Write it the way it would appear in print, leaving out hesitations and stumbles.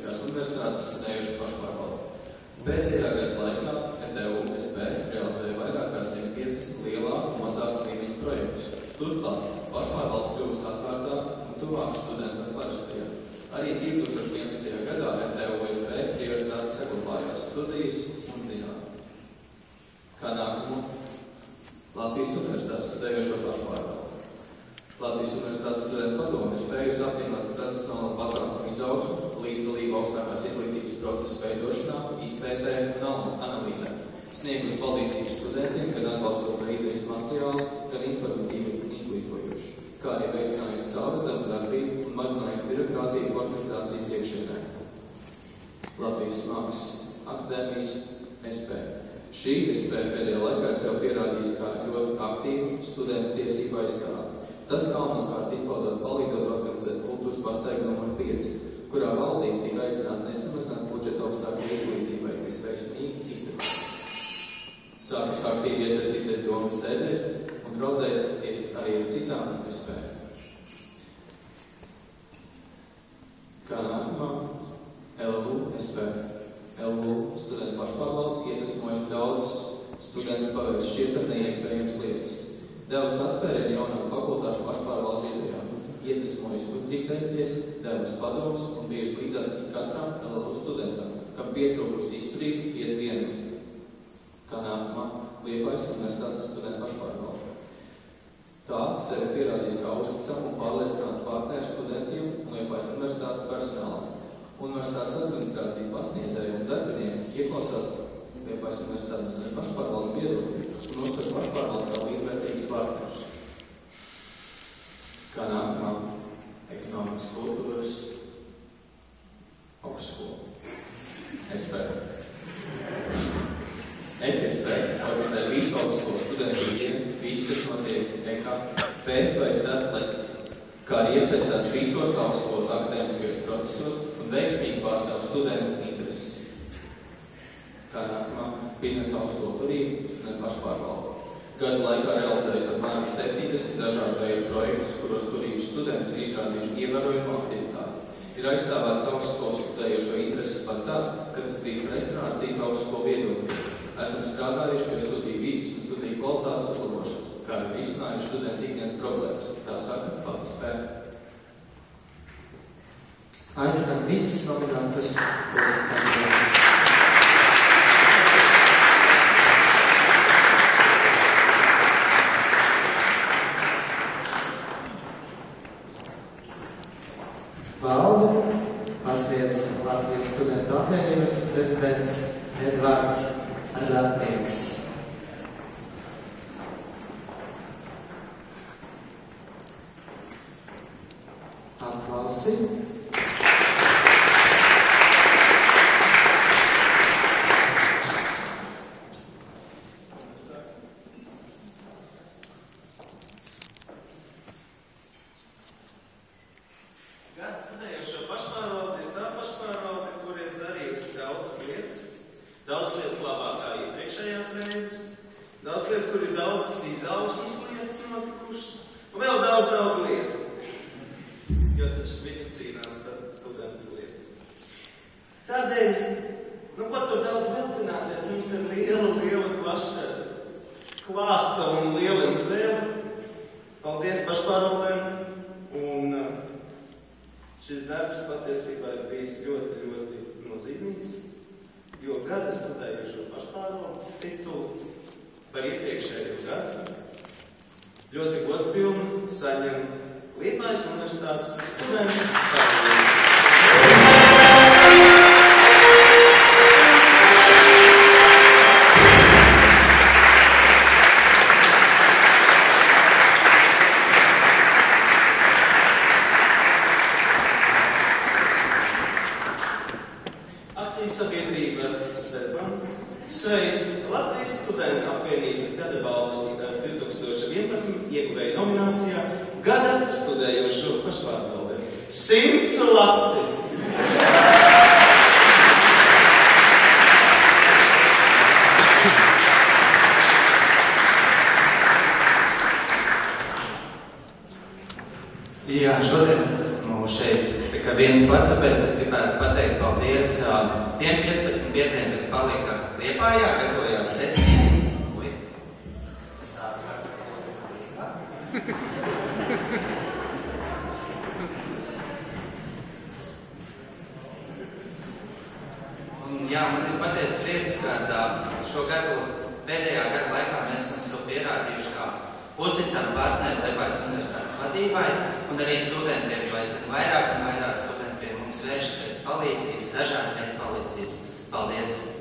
Tehniskās universitātes studējuši pašpārvaldi. Pēdējā gada laikā ETU-SP realizēja vairāk kā 150 lielā un mazāka līmeņa projektus. Turklāt pašpārvalde kļuvusi atvērtāk un tuvāk studentam parastajā. Arī 2011. gadā ETU-SP prioritātes saglabājās studijas un zinātne. Kā nākamo Latvijas universitātes studējošo pašpārvaldi. Latvijas universitātes studentu padome ir spējusi apvienot tradicionālo pasākumu izaugsmu, līdzdalību augstākās izglītības procesu veidošanā, izpētē un analīzē, sniegus palīdzību studentiem, gan atbalstot ar idejas materiālu, gan informatīvi un izglītojoši, kā arī veicinājusi caurredzamu darbību un mazinājusi birokrātiju organizācijas iekšienē. Latvijas Mākslas akadēmijas SP. Šī SP pēdējā laikā sev pierādījis kā ļoti aktīvu studentu tiesību aizstāvi. Tas galvenokārt izpaudās palīdzot organizēt kultūras pastaigu numur 5, kurā valdība tika aicināta nesamazināt budžetu augstākajai izglītībai, kas veiksmīgi iztecās. Sākus aktīvi iesaistīties domas sēdēs un draudzēties arī ar citām SP. Kā nākamā LU-SP. LU studentu pašpārvalde iedvesmojas daudz studentus paveikt šķietam neiespējams lietas. Devusi atspērienu jaunām fakultāšu pašpārvaldu idejām, iedvesmojas uzticēties, devusi padomus un bijusi līdzās katram LU studentam, kam pietrūkusi izturība iet vienot. Kā nākamā Liepājas universitātes studentu pašpārvalde. Tā sevi pierādīs kā uzticamu un pārliecinātu partneri studentiem un Liepājas universitātes personālam. Universitātes administrācija pasniedzēju un darbinieki ieklausās Liepājas universitātes studentu pašpārvaldes viedokļi un uztver pašpārvaldi kā līdzvērtīgas partnerus. Kā nākamā ekonomikas kultūras augstskola. SP. ETSP organizē visu augstskolu studentu dienu, visu, kas notiek EKA, pēc vai starp, kā arī iesaistās visos augstskolas akadēmiskajos procesos un veiksmīgi pārstāv studentu intereses. Kā nākamā biznesa augstskola turība, studentu pašpārvalde. Gadu laikā realizējas apmēram 70 dažādu veidu projektus, kuros turības studenti ir izrādījuši ievērojumu aktivitāti. Ir aizstāvēts augstskolas studējošo intereses par tā, ka tas bija pretrunā ar citu augstskolu viedokļu. Esam strādājuši pie studiju vīdes un studiju kvalitātes uzlabošanas, kā arī risinājuši studentu ikdienas problēmas. Tā saka PAPSP. Aicinām visus nominantus uzstāties. Valdu pasniedz Latvijas studentu apvienības prezidents Edvards Ratnieks. Aplausi. Daudz lietas labāk kā iepriekšējās reizes, daudz lietas, kur ir daudz izaugsmes lietas notikušas, un vēl daudz lietu. Jo taču viņi cīnās par studentu lietu. Tādēļ, ko tur daudz vilcināties, mums ir liela plaša klāsta un liela izvēle. Paldies pašpārvaldēm, un šis darbs patiesībā ir bijis ļoti nozīmīgs. Jo gada studējušo pašpārvaldes titulu par iepriekšējo gadu ļoti godpilnu saņem Liepājas universitātes studenti. Sveic Latvijas studentu apvienības gada balvas 2011 ieguvēja nominācijā Gada studējošo pašpārvalde. 100 lati! Jā, šodien mums šeit ka viens pats, tāpēc es gribētu pateikt paldies tiem 15 biedriem, kas palika Liepājā, gatavojās sesijai. Jā, man ir patiesi prieks, ka šo gadu pēdējā gada laikā mēs esam sev pierādījuši kā uzticami partneri Liepājas universitātes vadībai un arī studentiem, jo aizvien vairāk un vairāk studenti pie mums vēršas pēc palīdzības, dažādi veidi palīdzības. Paldies!